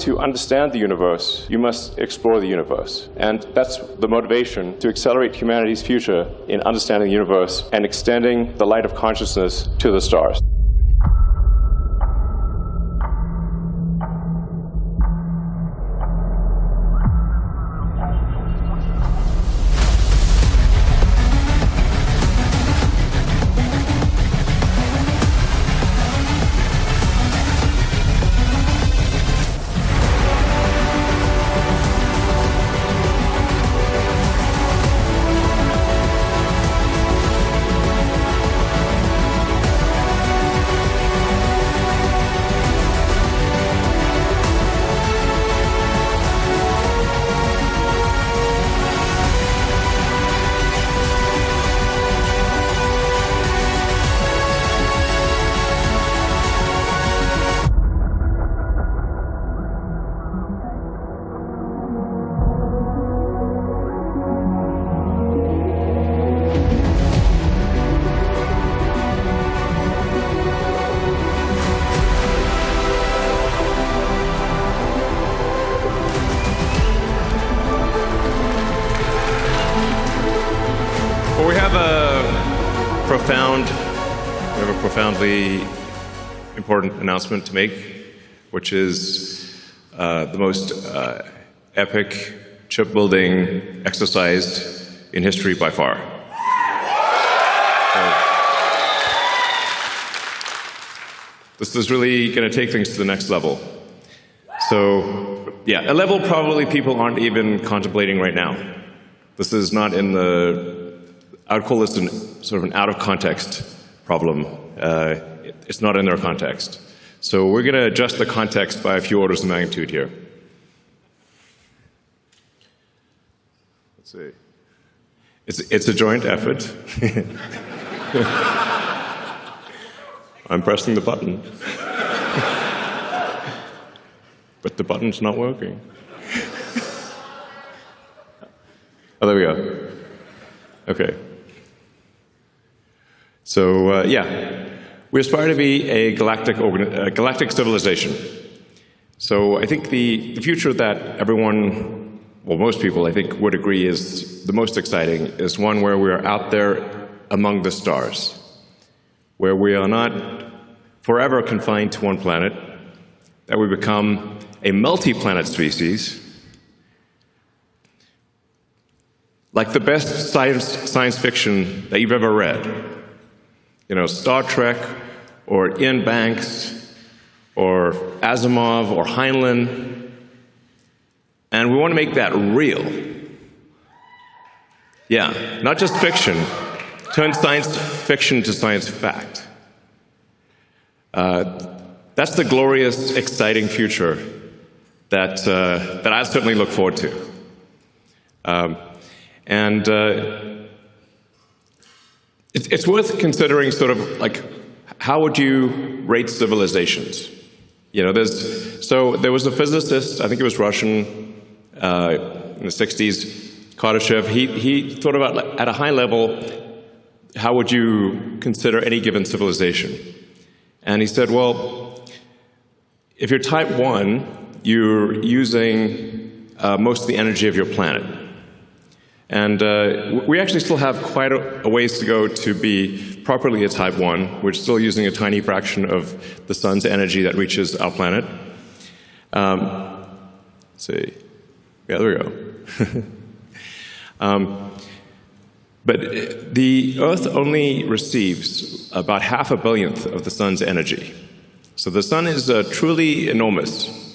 to understand the universe, you must explore the universe. And that's the motivation to accelerate humanity's future in understanding the universe and extending the light of consciousness to the stars. We have a profoundly important announcement to make, which is the most epic chip-building exercise in history by far. This is really going to take things to the next level. So, yeah, a level probably people aren't even contemplating right now. This is not in the, I would call this sort of an out-of-context problem. It's not in their context. So we're going to adjust the context by a few orders of magnitude here. Let's see. It's a joint effort. I'm pressing the button. But the button's not working. Oh, there we go. Okay. So, yeah, we aspire to be a galactic civilization. So I think the future that everyone, well, most people, I think, would agree is the most exciting is one where we are out there among the stars, where we are not forever confined to one planet, that we become a multi-planet species, like the best science fiction that you've ever read. You know, Star Trek, or Ian Banks, or Asimov, or Heinlein. And we want to make that real. Yeah, not just fiction. Turn science fiction to science fact. That's the glorious, exciting future that I certainly look forward to. It's worth considering sort of like, how would you rate civilizations? You know, there was a physicist, I think he was Russian, in the 60s, Kardashev. He thought about, at a high level, how would you consider any given civilization? And he said, well, if you're type 1, you're using most of the energy of your planet. And we actually still have quite a ways to go to be properly a type 1. We're still using a tiny fraction of the sun's energy that reaches our planet. Let's see. Yeah, there we go. But the Earth only receives about 0.5 billionth of the sun's energy. So the sun is truly enormous.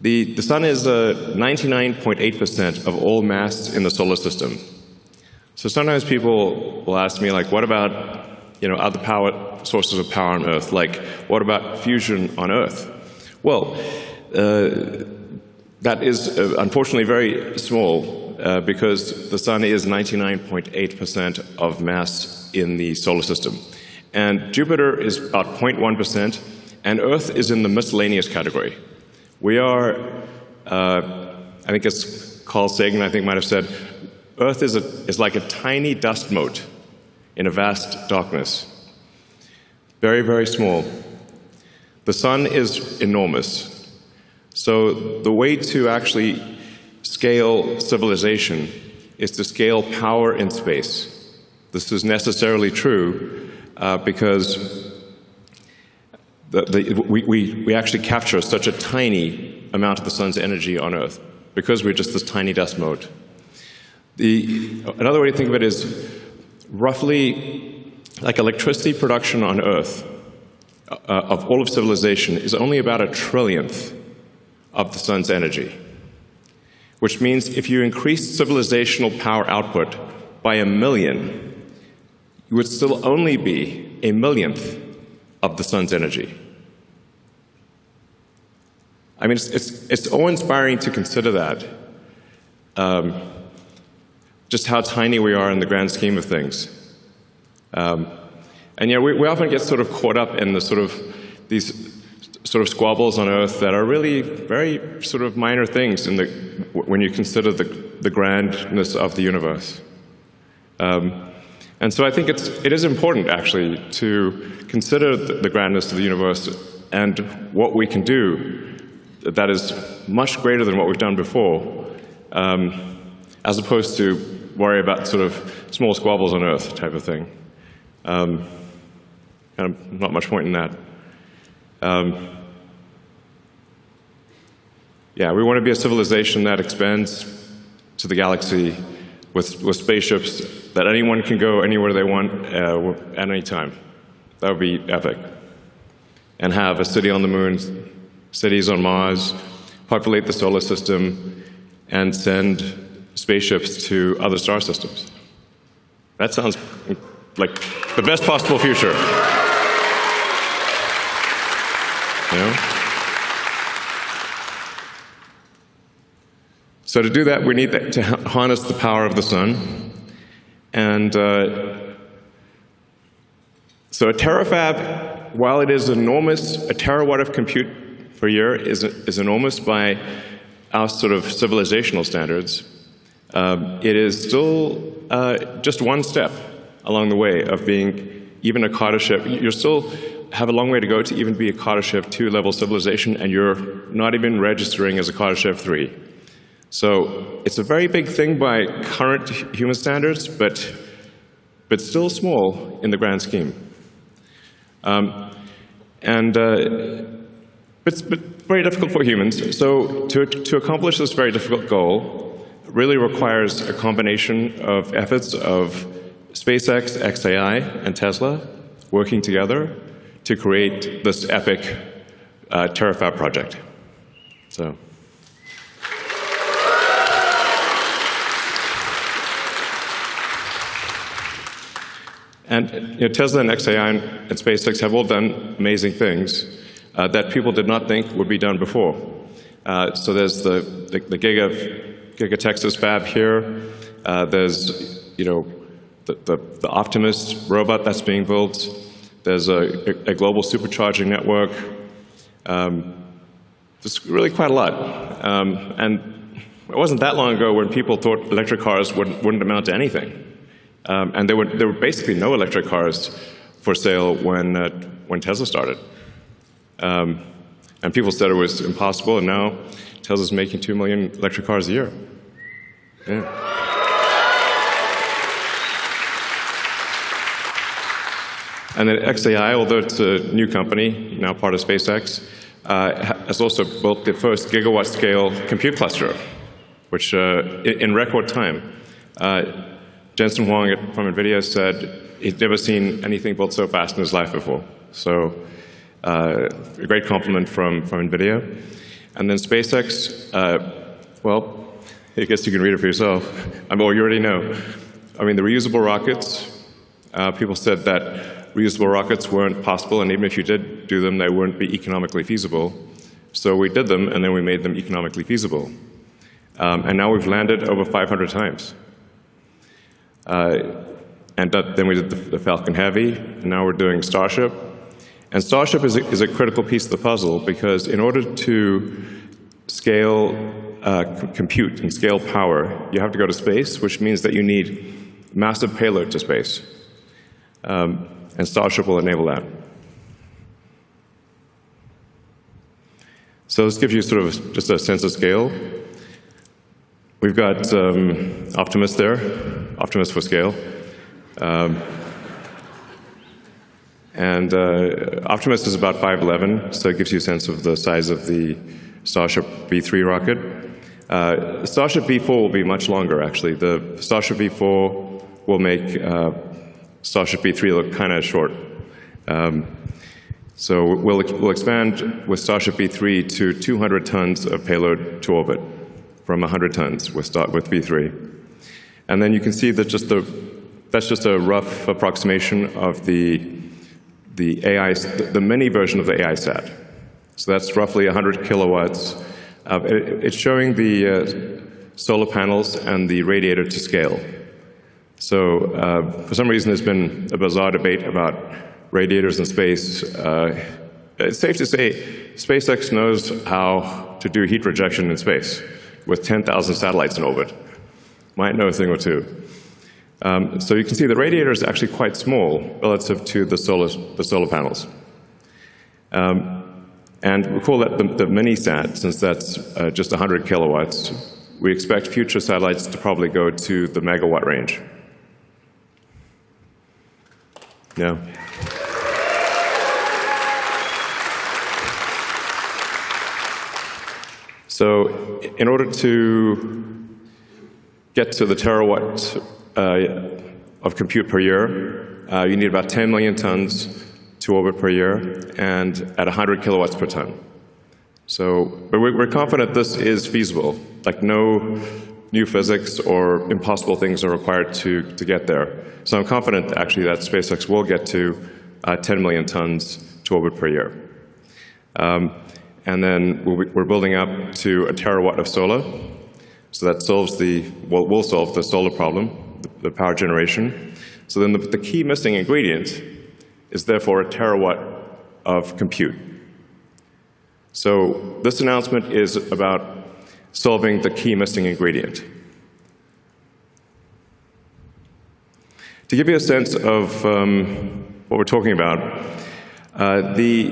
The sun is 99.8% of all mass in the solar system. So sometimes people will ask me, like, what about, you know, other power sources of power on Earth? Like, what about fusion on Earth? Well, that is unfortunately very small because the sun is 99.8% of mass in the solar system. And Jupiter is about 0.1%, and Earth is in the miscellaneous category. We are, I think it's Carl Sagan, I think, might have said, Earth is like a tiny dust mote in a vast darkness. Very, very small. The sun is enormous. So the way to actually scale civilization is to scale power in space. This is necessarily true because we actually capture such a tiny amount of the sun's energy on Earth because we're just this tiny dust mote. Another way to think of it is roughly like electricity production on Earth of all of civilization is only about 1/trillionth of the sun's energy, which means if you increase civilizational power output by 1,000,000, you would still only be 1/1,000,000th of the sun's energy. I mean, it's awe-inspiring to consider that, just how tiny we are in the grand scheme of things. And yeah, we often get sort of caught up in these sort of squabbles on Earth that are really very sort of minor things when you consider the grandness of the universe. And so I think it is important, actually, to consider the grandness of the universe and what we can do that is much greater than what we've done before, as opposed to worry about sort of small squabbles on Earth type of thing. Kind of not much point in that. Yeah, we want to be a civilization that expands to the galaxy with spaceships that anyone can go anywhere they want at any time. That would be epic. And have a city on the moon, cities on Mars, populate the solar system, and send spaceships to other star systems. That sounds like the best possible future. You know? So to do that, we need to harness the power of the sun. And so a terafab, while it is enormous, a terawatt of compute per year is enormous by our sort of civilizational standards. It is still just one step along the way of being even a Carter ship. You still have a long way to go to even be a Carter ship 2-level civilization, and you're not even registering as a Carter ship 3. So it's a very big thing by current human standards, but still small in the grand scheme. But very difficult for humans. So to accomplish this very difficult goal really requires a combination of efforts of SpaceX, xAI, and Tesla working together to create this epic Terafab project. So. And Tesla and xAI and SpaceX have all done amazing things that people did not think would be done before. So there's the Giga Texas fab here. There's the Optimus robot that's being built. There's a global supercharging network. There's really quite a lot. And it wasn't that long ago when people thought electric cars wouldn't amount to anything. And there were basically no electric cars for sale when Tesla started. And people said it was impossible, and now Tesla's making 2 million electric cars a year. Yeah. And then xAI, although it's a new company, now part of SpaceX, has also built the first gigawatt-scale compute cluster, which in record time. Jensen Huang from NVIDIA said he'd never seen anything built so fast in his life before. So a great compliment from NVIDIA. And then SpaceX, well, I guess you can read it for yourself. Well, you already know. I mean, the reusable rockets, people said that reusable rockets weren't possible, and even if you did do them, they wouldn't be economically feasible. So we did them, and then we made them economically feasible. And now we've landed over 500 times. And then we did the Falcon Heavy, and now we're doing Starship. And Starship is a critical piece of the puzzle, because in order to scale compute and scale power, you have to go to space, which means that you need massive payload to space. And Starship will enable that. So this gives you sort of just a sense of scale. We've got Optimus there, Optimus for scale. Optimus is about 5'11", so it gives you a sense of the size of the Starship V3 rocket. Starship V4 will be much longer, actually. The Starship V4 will make Starship V3 look kind of short. So we'll expand with Starship V3 to 200 tons of payload to orbit, from 100 tons with V3. And then you can see that that's just a rough approximation of the mini version of the AI sat. So that's roughly 100 kilowatts. It's showing the solar panels and the radiator to scale. So for some reason, there's been a bizarre debate about radiators in space. It's safe to say SpaceX knows how to do heat rejection in space with 10,000 satellites in orbit. Might know a thing or two. So you can see the radiator is actually quite small relative to the solar panels. And we call that the mini-sat, since that's just 100 kilowatts. We expect future satellites to probably go to the megawatt range. Yeah. So in order to get to the terawatt of compute per year, you need about 10 million tons to orbit per year, and at 100 kilowatts per ton. So we're confident this is feasible. Like, no new physics or impossible things are required to get there. So I'm confident, actually, that SpaceX will get to 10 million tons to orbit per year. And then we're building up to a terawatt of solar. So that solves will solve the solar problem, the power generation. So then the key missing ingredient is therefore a terawatt of compute. So this announcement is about solving the key missing ingredient. To give you a sense of what we're talking about, the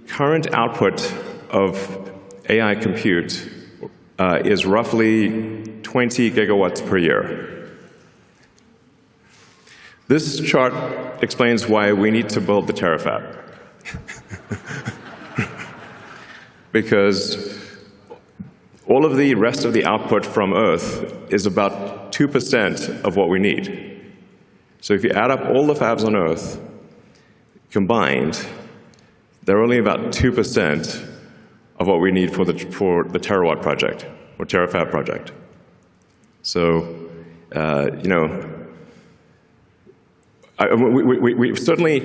current output of AI compute is roughly 20 gigawatts per year. This chart explains why we need to build the Terafab. Because all of the rest of the output from Earth is about 2% of what we need. So if you add up all the fabs on Earth combined, they're only about 2% of what we need for the terawatt project, or Terafab project. So, you know, we certainly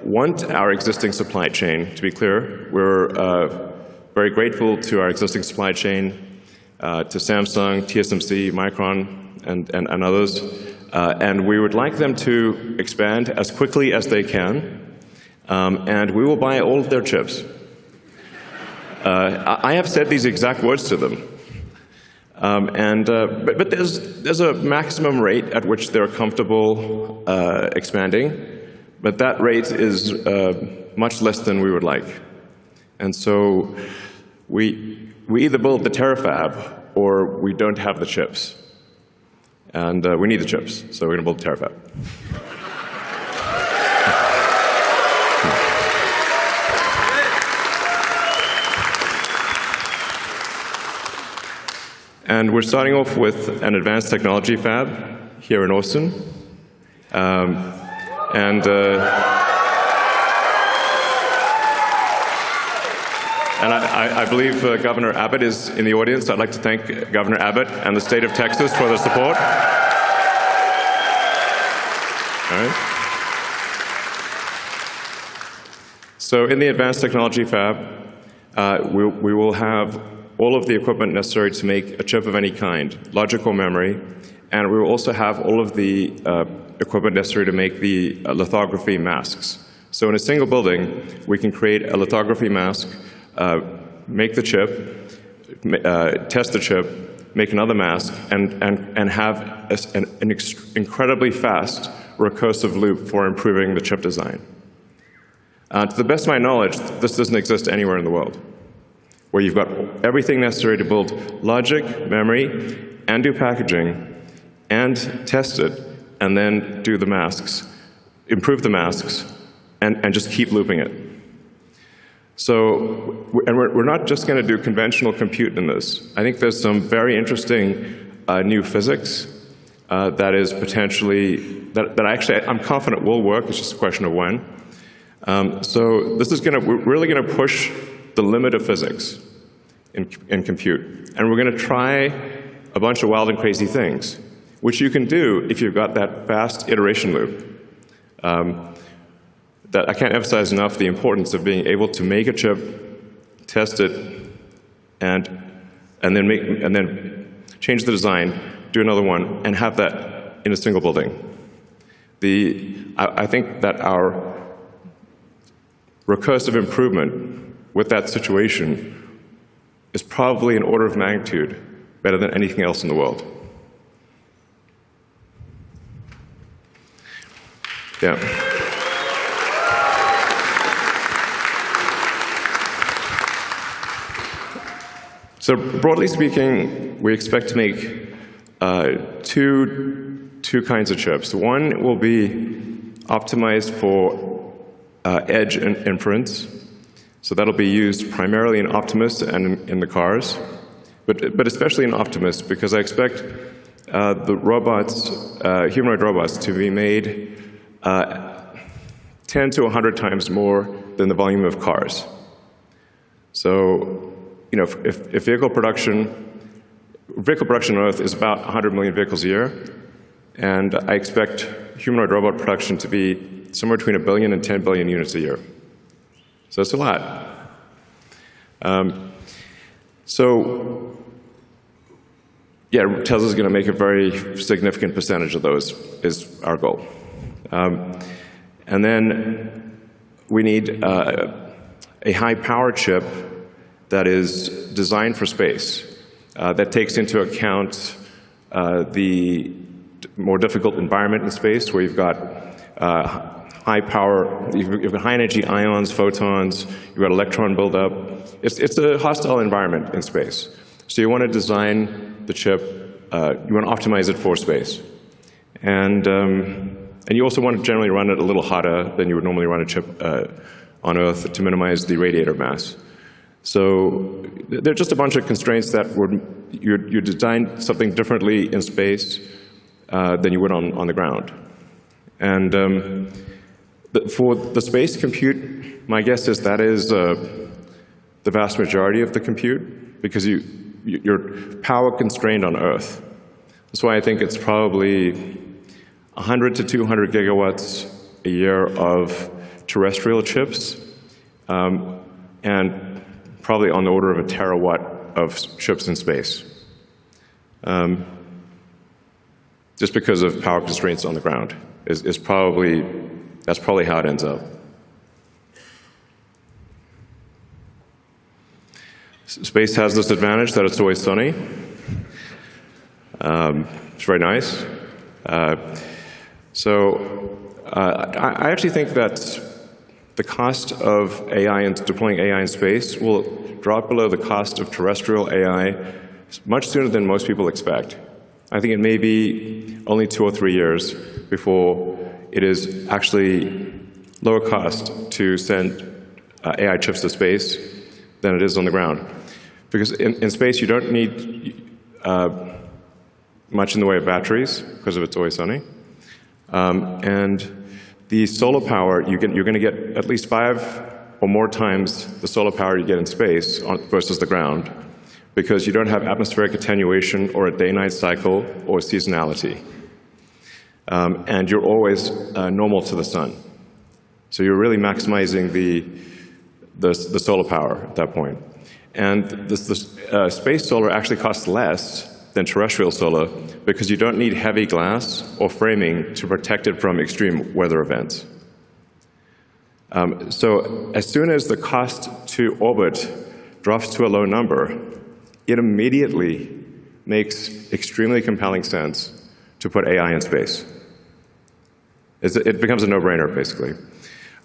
want our existing supply chain to be clear. We're very grateful to our existing supply chain, to Samsung, TSMC, Micron, and others. And we would like them to expand as quickly as they can. And we will buy all of their chips. I have said these exact words to them. But there's a maximum rate at which they're comfortable expanding, but that rate is much less than we would like. And so we either build the Terafab or we don't have the chips. And we need the chips, so we're going to build the Terafab. And we're starting off with an advanced technology fab here in Austin. I believe Governor Abbott is in the audience. I'd like to thank Governor Abbott and the state of Texas for their support. All right. So in the advanced technology fab, we will have all of the equipment necessary to make a chip of any kind, logical memory, and we will also have all of the equipment necessary to make the lithography masks. So in a single building, we can create a lithography mask, make the chip, test the chip, make another mask, and have an incredibly fast recursive loop for improving the chip design. To the best of my knowledge, this doesn't exist anywhere in the world. where you've got everything necessary to build logic, memory, and do packaging, and test it, and then do the masks, improve the masks, and just keep looping it. So, and we're not just going to do conventional compute in this. I think there's some very interesting new physics that is potentially, that actually I'm confident will work. It's just a question of when. So this is we're really going to push the limit of physics in compute. And we're going to try a bunch of wild and crazy things, which you can do if you've got that fast iteration loop. That I can't emphasize enough the importance of being able to make a chip, test it, and then change the design, do another one, and have that in a single building. I think that our recursive improvement with that situation is probably an order of magnitude better than anything else in the world. Yeah. So broadly speaking, we expect to make two kinds of chips. One will be optimized for edge and inference. So that'll be used primarily in Optimus and in the cars, but especially in Optimus, because I expect the robots, humanoid robots, to be made 10 to 100 times more than the volume of cars. So, you know, if vehicle production on Earth is about 100 million vehicles a year, and I expect humanoid robot production to be somewhere between 1 billion and 10 billion units a year. So that's a lot. So, yeah, Tesla's going to make a very significant percentage of those, is our goal. And then we need a high-power chip that is designed for space, that takes into account the more difficult environment in space, where you've got high power, you've got high energy ions, photons, you've got electron buildup. It's a hostile environment in space. So you want to design the chip, you want to optimize it for space. And you also want to generally run it a little hotter than you would normally run a chip on Earth to minimize the radiator mass. So there are just a bunch of constraints that you design something differently in space than you would on the ground. And for the space compute, my guess is that is the vast majority of the compute, because you're power constrained on Earth. That's why I think it's probably 100 to 200 gigawatts a year of terrestrial chips, and probably on the order of 1 terawatt of chips in space, just because of power constraints on the ground. That's probably how it ends up. Space has this advantage that it's always sunny. It's very nice. So I actually think that the cost of AI and deploying AI in space will drop below the cost of terrestrial AI much sooner than most people expect. I think it may be only 2 or 3 years before it is actually lower cost to send AI chips to space than it is on the ground. Because in space, you don't need much in the way of batteries, because of it's always sunny. And the solar power, you're going to get at least 5 or more times the solar power you get in space versus the ground, because you don't have atmospheric attenuation or a day-night cycle or seasonality. And you're always normal to the sun. So you're really maximizing the solar power at that point. And the space solar actually costs less than terrestrial solar, because you don't need heavy glass or framing to protect it from extreme weather events. So as soon as the cost to orbit drops to a low number, it immediately makes extremely compelling sense to put AI in space. It becomes a no-brainer, basically.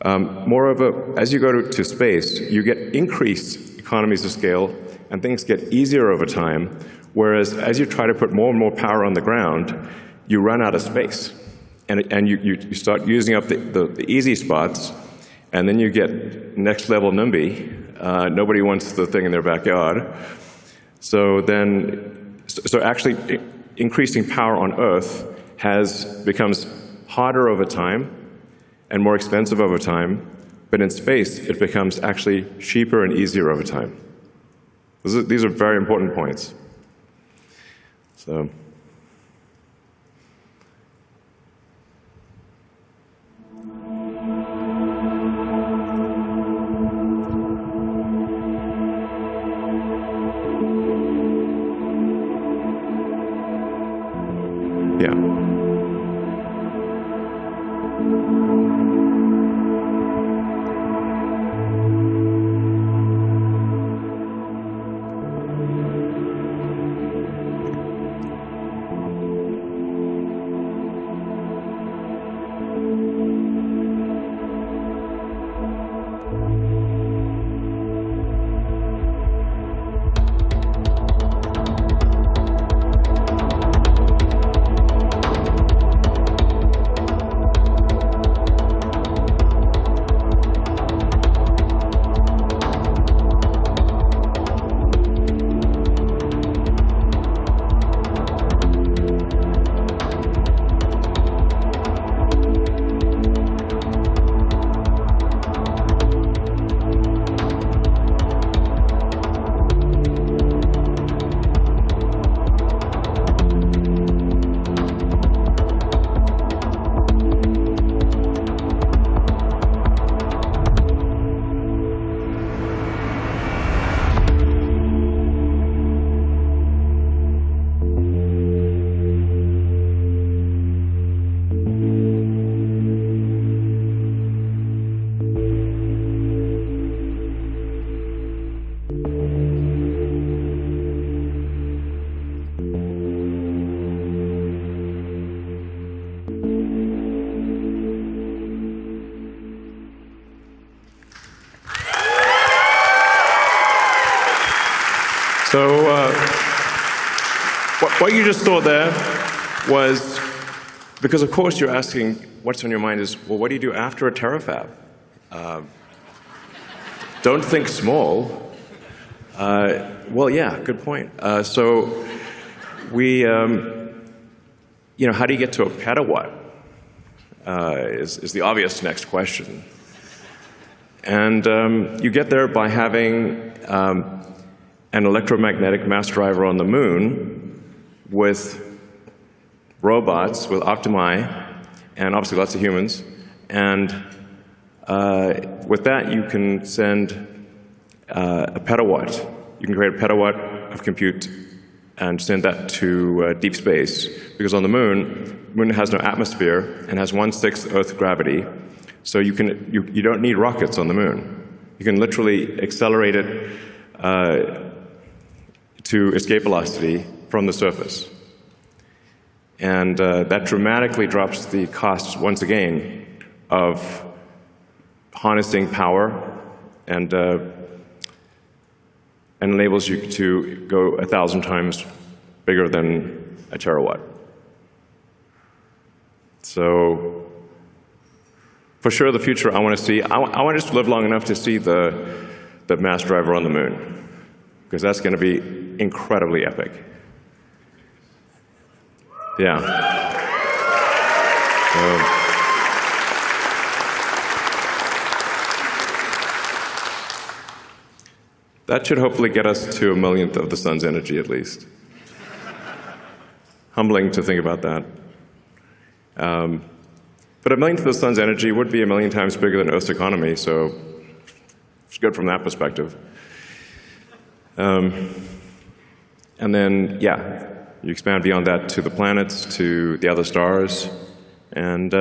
Moreover, as you go to space, you get increased economies of scale, and things get easier over time, whereas as you try to put more and more power on the ground, you run out of space. And you start using up the easy spots, and then you get next level NIMBY. Nobody wants the thing in their backyard. So actually increasing power on Earth becomes harder over time and more expensive over time, but in space it becomes actually cheaper and easier over time. These are very important points. So. Yeah. So what you just saw there was, because of course you're asking what's on your mind is, well, what do you do after a terafab? Don't think small. Well, yeah, good point. So we, how do you get to a petawatt is the obvious next question. And you get there by having an electromagnetic mass driver on the moon with robots, with Optimi, and obviously lots of humans. And with that, you can send a petawatt. You can create a petawatt of compute and send that to deep space. Because on the moon has no atmosphere and has 1/6 Earth gravity. So you don't need rockets on the moon. You can literally accelerate it to escape velocity from the surface. And that dramatically drops the costs, once again, of harnessing power and enables you to go 1,000 times bigger than a terawatt. So for sure, the future I want to see, I want to just live long enough to see the mass driver on the moon, because that's going to be incredibly epic. Yeah. That should hopefully get us to 1/millionth of the sun's energy at least. Humbling to think about that. But 1/millionth of the sun's energy would be 1,000,000 times bigger than Earth's economy, so it's good from that perspective. And then, yeah, you expand beyond that to the planets, to the other stars, and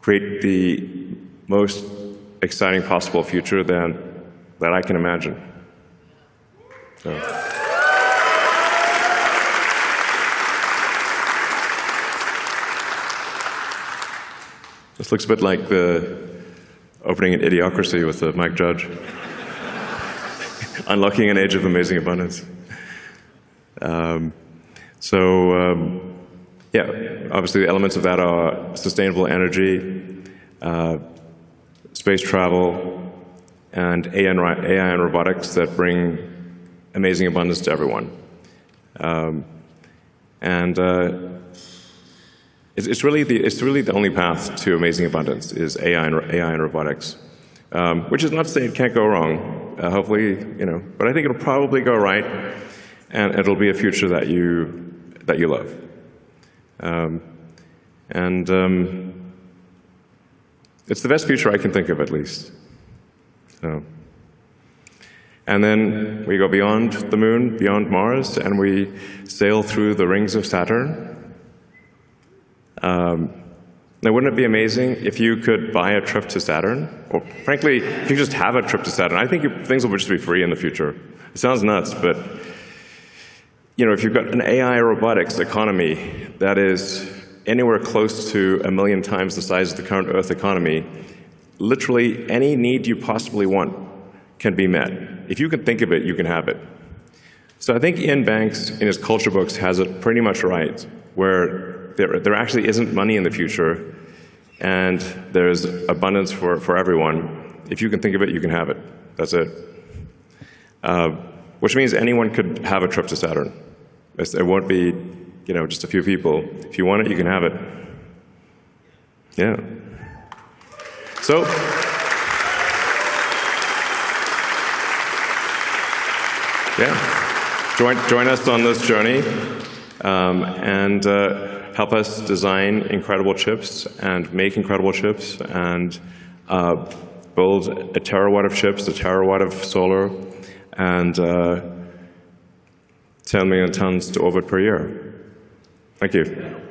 create the most exciting possible future that I can imagine. So. This looks a bit like the opening in Idiocracy with Mike Judge. unlocking an age of amazing abundance. Yeah, obviously the elements of that are sustainable energy, space travel, and AI and robotics that bring amazing abundance to everyone. It's really the only path to amazing abundance is AI and robotics, which is not to say it can't go wrong. Hopefully, but I think it'll probably go right, and it'll be a future that you love. It's the best future I can think of, at least. And then we go beyond the moon, beyond Mars, and we sail through the rings of Saturn. Now, wouldn't it be amazing if you could buy a trip to Saturn? Or frankly, if you just have a trip to Saturn, I think things will just be free in the future. It sounds nuts, but if you've got an AI robotics economy that is anywhere close to 1 million times the size of the current Earth economy, literally any need you possibly want can be met. If you can think of it, you can have it. So I think Ian Banks, in his culture books, has it pretty much right, where there actually isn't money in the future, and there's abundance for everyone. If you can think of it, you can have it. That's it. Which means anyone could have a trip to Saturn. It won't be, just a few people. If you want it, you can have it. Yeah. So, yeah, join us on this journey, and help us design incredible chips and make incredible chips and build a terawatt of chips, a terawatt of solar, and 10 million tons to orbit per year. Thank you.